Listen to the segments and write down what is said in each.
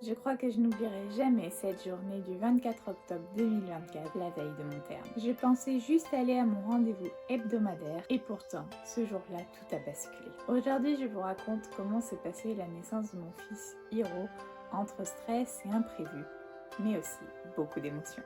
Je crois que je n'oublierai jamais cette journée du 24 octobre 2024, la veille de mon terme. Je pensais juste aller à mon rendez-vous hebdomadaire et pourtant, ce jour-là, tout a basculé. Aujourd'hui, je vous raconte comment s'est passée la naissance de mon fils Hiro, entre stress et imprévu, mais aussi beaucoup d'émotions.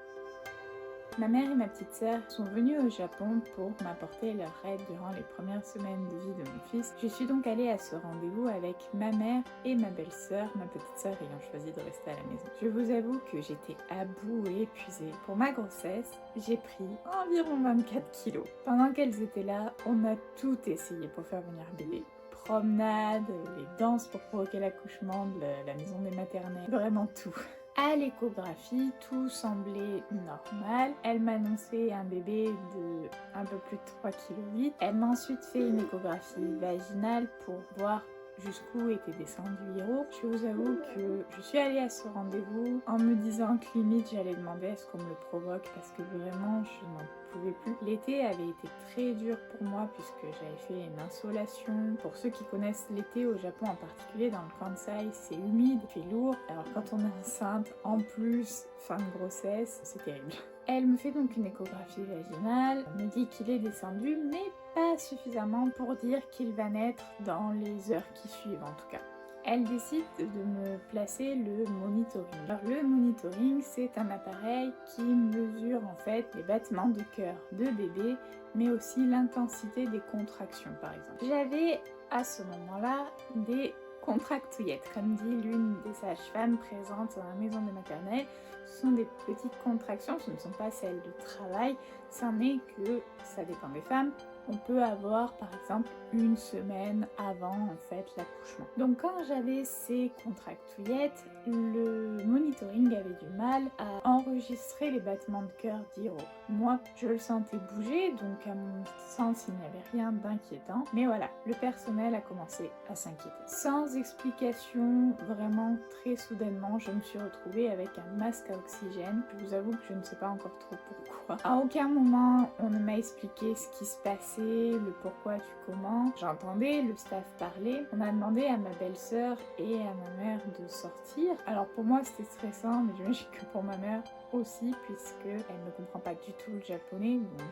Ma mère et ma petite sœur sont venues au Japon pour m'apporter leur aide durant les premières semaines de vie de mon fils. Je suis donc allée à ce rendez-vous avec ma mère et ma belle-sœur, ma petite sœur ayant choisi de rester à la maison. Je vous avoue que j'étais à bout et épuisée. Pour ma grossesse, j'ai pris environ 24 kilos. Pendant qu'elles étaient là, on a tout essayé pour faire venir bébé. Promenade, les danses pour provoquer l'accouchement de la maison des maternelles, vraiment tout. À l'échographie, tout semblait normal. Elle m'a annoncé un bébé de un peu plus de 3,8 kg. Elle m'a ensuite fait une échographie vaginale pour voir jusqu'où était descendu Hiro. Je vous avoue que je suis allée à ce rendez-vous en me disant que limite j'allais demander à ce qu'on me le provoque parce que vraiment je n'en pouvais plus. L'été avait été très dur pour moi puisque j'avais fait une insolation. Pour ceux qui connaissent l'été au Japon en particulier, dans le Kansai, c'est humide, il fait lourd. Alors quand on est enceinte, en plus, fin de grossesse, c'est terrible. Elle me fait donc une échographie vaginale, me dit qu'il est descendu, mais pas suffisamment pour dire qu'il va naître dans les heures qui suivent en tout cas. Elle décide de me placer le monitoring. Alors le monitoring, c'est un appareil qui mesure en fait les battements de cœur de bébé, mais aussi l'intensité des contractions par exemple. J'avais à ce moment-là des contractouillettes, comme dit l'une des sages-femmes présentes dans la maison de maternelle. Ce sont des petites contractions, ce ne sont pas celles de travail, c'en est que, ça dépend des femmes, on peut avoir par exemple une semaine avant en fait l'accouchement. Donc quand j'avais ces contractouillettes, le monitoring avait du mal à enregistrer les battements de cœur d'Hiro. Moi, je le sentais bouger, donc à mon sens, il n'y avait rien d'inquiétant. Mais voilà, le personnel a commencé à s'inquiéter. Sans explication, vraiment très soudainement, je me suis retrouvée avec un masque à oxygène. Je vous avoue que je ne sais pas encore trop pourquoi. À aucun moment, on ne m'a expliqué ce qui se passait, le pourquoi du comment. J'entendais le staff parler. On a demandé à ma belle-sœur et à ma mère de sortir. Alors pour moi, c'était stressant, mais j'imagine que pour ma mère aussi, puisque elle ne comprend pas du tout le japonais. Donc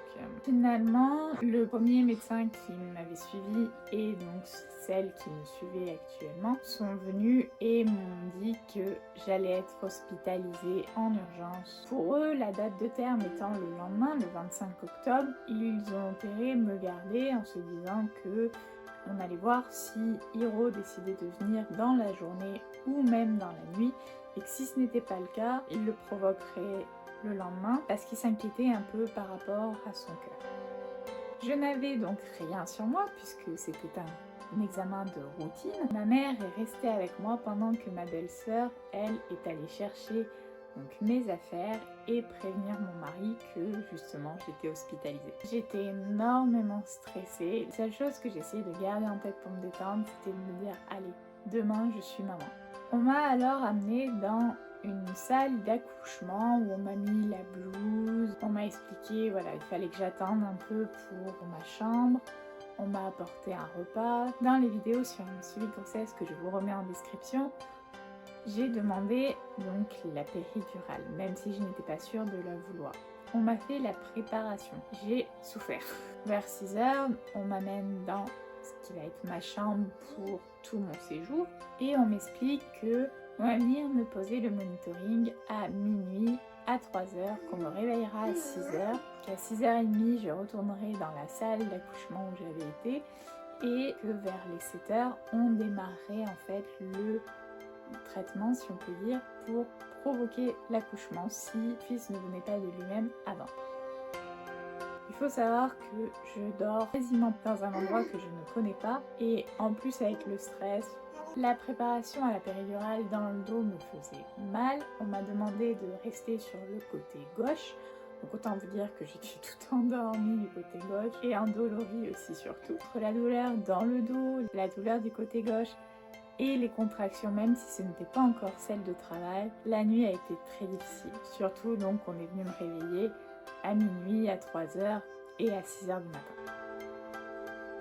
finalement, le premier médecin qui m'avait suivi et donc celle qui me suivait actuellement sont venus et m'ont dit que j'allais être hospitalisée en urgence. Pour eux, la date de terme étant le lendemain, le 25 octobre, ils ont opéré me garder en se disant que on allait voir si Hiro décidait de venir dans la journée ou même dans la nuit, et que si ce n'était pas le cas, il le provoquerait le lendemain parce qu'il s'inquiétait un peu par rapport à son cœur. Je n'avais donc rien sur moi puisque c'était un examen de routine. Ma mère est restée avec moi pendant que ma belle-sœur, elle, est allée chercher donc mes affaires et prévenir mon mari que justement j'étais hospitalisée. J'étais énormément stressée. La seule chose que j'essayais de garder en tête pour me détendre, c'était de me dire allez, demain je suis maman. On m'a alors amenée dans une salle d'accouchement où on m'a mis la blouse, on m'a expliqué voilà, il fallait que j'attende un peu pour ma chambre. On m'a apporté un repas. Dans les vidéos sur un suivi de grossesse que je vous remets en description, j'ai demandé donc la péridurale, même si je n'étais pas sûre de la vouloir. On m'a fait la préparation. J'ai souffert. Vers 6 h, on m'amène dans ce qui va être ma chambre pour tout mon séjour et on m'explique que on va venir me poser le monitoring à minuit, à 3 h, qu'on me réveillera à 6 h, qu'à 6 h30 je retournerai dans la salle d'accouchement où j'avais été et que vers les 7 h, on démarrerait en fait le traitement, si on peut dire, pour provoquer l'accouchement si le fils ne venait pas de lui-même avant. Il faut savoir que je dors quasiment dans un endroit que je ne connais pas et en plus avec le stress, la préparation à la péridurale dans le dos me faisait mal. On m'a demandé de rester sur le côté gauche. Donc autant vous dire que j'étais tout endormie du côté gauche et endolorie aussi surtout. Entre la douleur dans le dos, la douleur du côté gauche et les contractions, même si ce n'était pas encore celle de travail, la nuit a été très difficile. Surtout donc on est venu me réveiller à minuit, à 3 h et à 6 h du matin.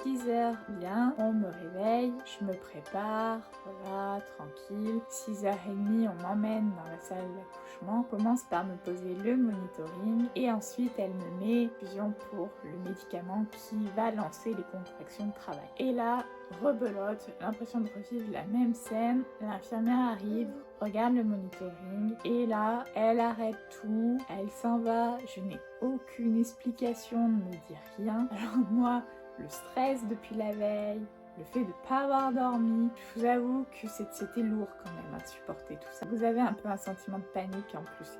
6h vient, on me réveille, je me prépare, voilà, tranquille. 6h30, on m'emmène dans la salle d'accouchement, commence par me poser le monitoring et ensuite elle me met infusion pour le médicament qui va lancer les contractions de travail. Et là, rebelote, l'impression de revivre la même scène, l'infirmière arrive, regarde le monitoring et là, elle arrête tout, elle s'en va, je n'ai aucune explication, ne me dit rien. Alors moi, le stress depuis la veille, le fait de ne pas avoir dormi, je vous avoue que c'était lourd quand même à supporter tout ça. Vous avez un peu un sentiment de panique en plus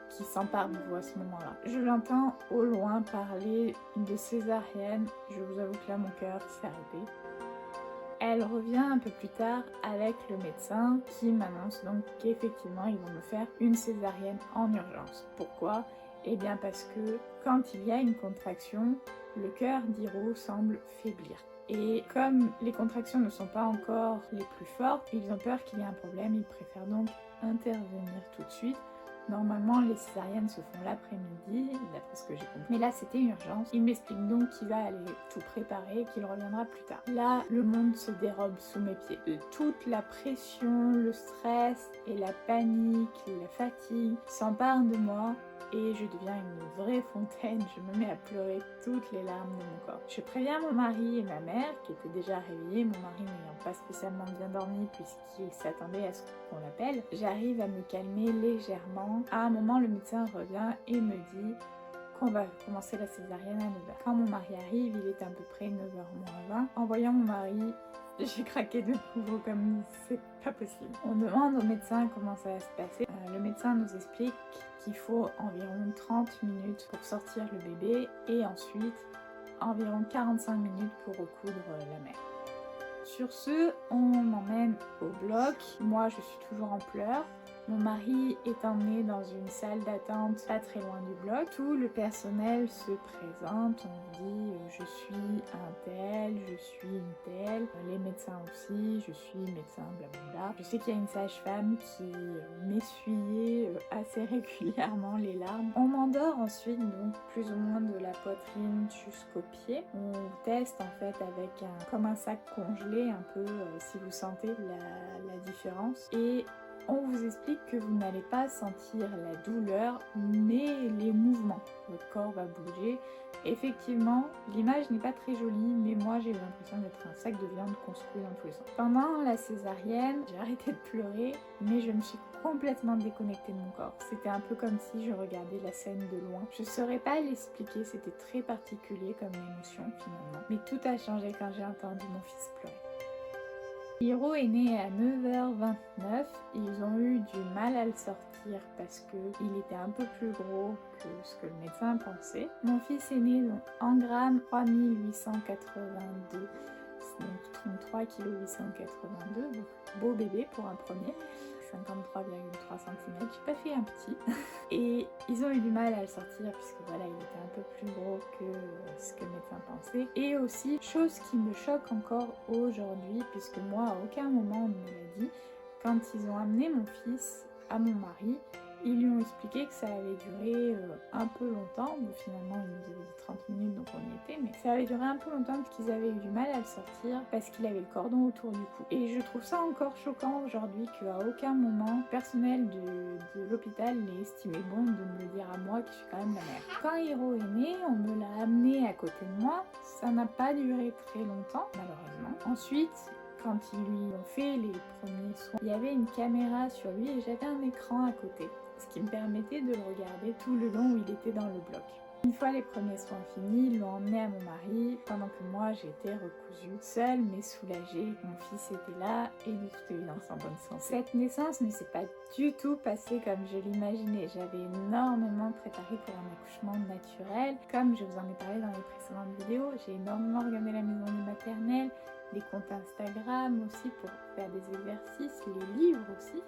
qui s'empare de vous à ce moment-là. Je l'entends au loin parler de césarienne, je vous avoue que là mon cœur s'est arrêté. Elle revient un peu plus tard avec le médecin qui m'annonce donc qu'effectivement ils vont me faire une césarienne en urgence. Pourquoi ? Eh bien parce que quand il y a une contraction, le cœur d'Hiro semble faiblir. Et comme les contractions ne sont pas encore les plus fortes, ils ont peur qu'il y ait un problème, ils préfèrent donc intervenir tout de suite. Normalement, les césariennes se font l'après-midi, d'après ce que j'ai compris. Mais là, c'était une urgence. Il m'explique donc qu'il va aller tout préparer, qu'il reviendra plus tard. Là, le monde se dérobe sous mes pieds. Toute la pression, le stress et la panique, la fatigue s'emparent de moi. Et je deviens une vraie fontaine, je me mets à pleurer toutes les larmes de mon corps. Je préviens mon mari et ma mère qui étaient déjà réveillés, mon mari n'ayant pas spécialement bien dormi puisqu'il s'attendait à ce qu'on l'appelle. J'arrive à me calmer légèrement. À un moment, le médecin revient et me dit qu'on va commencer la césarienne à 9h. Quand mon mari arrive, il est à peu près 9h moins 20. En voyant mon mari, j'ai craqué de nouveau comme c'est pas possible. On demande au médecin comment ça va se passer. Le médecin nous explique qu'il faut environ 30 minutes pour sortir le bébé et ensuite environ 45 minutes pour recoudre la mère. Sur ce, on m'emmène au bloc. Moi, je suis toujours en pleurs. Mon mari est emmené dans une salle d'attente pas très loin du bloc. Tout le personnel se présente, on dit je suis un tel, je suis une telle, les médecins aussi, je suis médecin, blablabla. Je sais qu'il y a une sage-femme qui m'essuyait assez régulièrement les larmes. On m'endort ensuite, donc plus ou moins de la poitrine jusqu'aux pieds. On teste en fait avec comme un sac congelé un peu si vous sentez la différence. Et on vous explique que vous n'allez pas sentir la douleur, mais les mouvements. Votre corps va bouger. Effectivement, l'image n'est pas très jolie, mais moi j'ai eu l'impression d'être un sac de viande qu'on secouait dans tous les sens. Pendant la césarienne, j'ai arrêté de pleurer, mais je me suis complètement déconnectée de mon corps. C'était un peu comme si je regardais la scène de loin. Je ne saurais pas l'expliquer, c'était très particulier comme émotion finalement. Mais tout a changé quand j'ai entendu mon fils pleurer. Hiro est né à 9h29, ils ont eu du mal à le sortir parce qu'il était un peu plus gros que ce que le médecin pensait. Mon fils est né donc, en grammes 3882, donc 33 kg 882, donc beau bébé pour un premier. 53,3 cm, j'ai pas fait un petit. Et ils ont eu du mal à le sortir puisque voilà, il était un peu plus gros que ce que le médecin pensait. Et aussi, chose qui me choque encore aujourd'hui, puisque moi à aucun moment on me l'a dit, quand ils ont amené mon fils à mon mari, ils lui ont expliqué que ça avait duré un peu longtemps. Bon, finalement, ils nous avaient dit 30 minutes, donc on y était. Mais ça avait duré un peu longtemps parce qu'ils avaient eu du mal à le sortir parce qu'il avait le cordon autour du cou. Et je trouve ça encore choquant aujourd'hui qu'à aucun moment, le personnel de l'hôpital n'ait estimé bon de me le dire à moi, qui suis quand même la mère. Quand Hiro est né, on me l'a amené à côté de moi. Ça n'a pas duré très longtemps, malheureusement. Ensuite, quand ils lui ont fait les premiers soins, il y avait une caméra sur lui et j'avais un écran à côté, ce qui me permettait de le regarder tout le long où il était dans le bloc. Une fois les premiers soins finis, ils l'ont emmené à mon mari, pendant que moi j'étais recousue, seule mais soulagée. Mon fils était là et de toute évidence en bonne santé. Cette naissance ne s'est pas du tout passée comme je l'imaginais. J'avais énormément préparé pour un accouchement naturel. Comme je vous en ai parlé dans les précédentes vidéos, j'ai énormément regardé la maison du maternel, des comptes Instagram aussi pour faire des exercices, les livres aussi.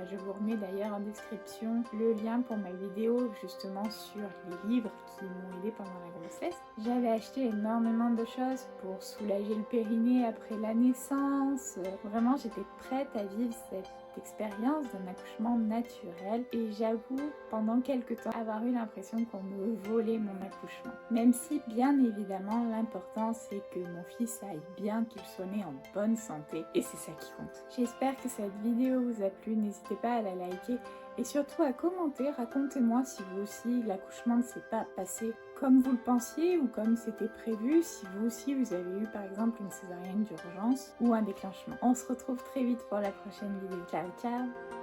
Je vous remets d'ailleurs en description le lien pour ma vidéo justement sur les livres qui m'ont aidé pendant la grossesse. J'avais acheté énormément de choses pour soulager le périnée après la naissance. Vraiment, j'étais prête à vivre cette expérience d'un accouchement naturel et j'avoue pendant quelques temps avoir eu l'impression qu'on me volait mon accouchement. Même si bien évidemment l'important c'est que mon fils aille bien, qu'il soit né en bonne santé et c'est ça qui compte. J'espère que cette vidéo vous a plu, n'hésitez pas à la liker et surtout à commenter, racontez-moi si vous aussi l'accouchement ne s'est pas passé comme vous le pensiez ou comme c'était prévu, si vous aussi vous avez eu par exemple une césarienne d'urgence ou un déclenchement. On se retrouve très vite pour la prochaine vidéo. Ciao ciao!